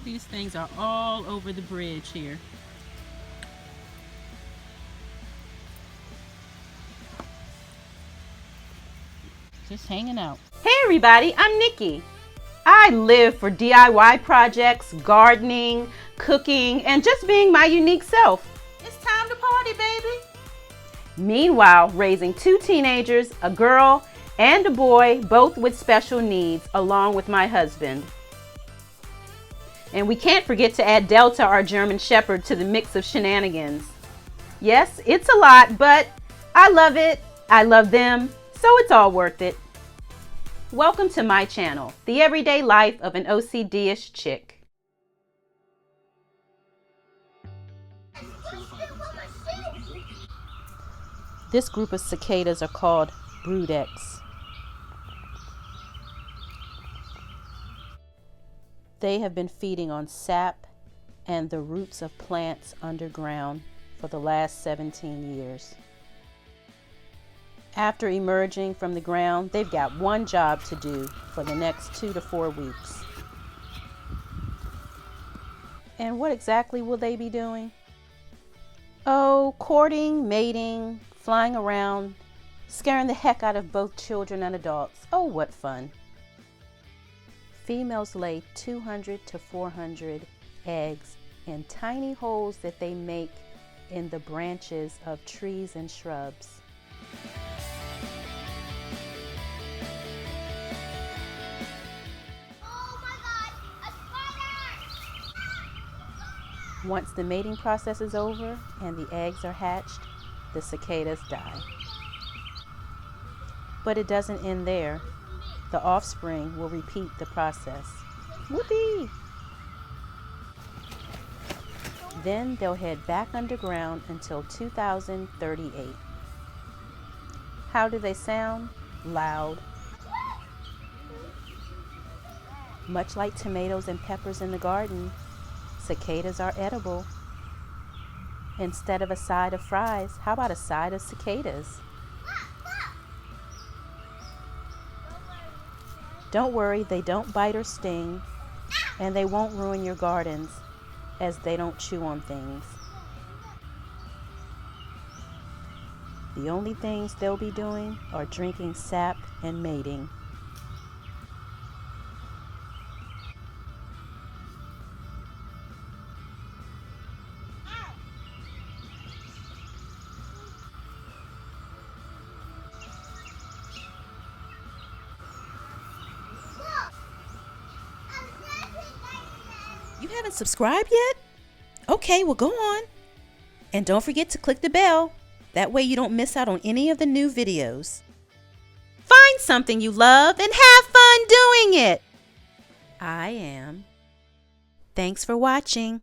These things are all over the bridge here. Just hanging out. Hey everybody, I'm Nikki. I live for DIY projects, gardening, cooking, and just being my unique self. It's time to party, baby. Meanwhile, raising 2 teenagers, a girl and a boy, both with special needs, along with my husband. And we can't forget to add Delta, our German Shepherd, to the mix of shenanigans. Yes, it's a lot, but I love it, I love them, so it's all worth it. Welcome to my channel, The Everyday Life of an OCD-ish Chick. This group of cicadas are called brood-X. They have been feeding on sap and the roots of plants underground for the last 17 years. After emerging from the ground, they've got one job to do for the next 2 to 4 weeks. And what exactly will they be doing? Oh, courting, mating, flying around, scaring the heck out of both children and adults. Oh, what fun. Females lay 200 to 400 eggs in tiny holes that they make in the branches of trees and shrubs. Once the mating process is over and the eggs are hatched, the cicadas die. But it doesn't end there. The offspring will repeat the process. Whoopee! Then they'll head back underground until 2038. How do they sound? Loud. Much like tomatoes and peppers in the garden, cicadas are edible. Instead of a side of fries, how about a side of cicadas? Don't worry, they don't bite or sting, and they won't ruin your gardens, as they don't chew on things. The only things they'll be doing are drinking sap and mating. You haven't subscribed yet? Okay, well go on. And don't forget to click the bell. That way you don't miss out on any of the new videos. Find something you love and have fun doing it. I am. Thanks for watching.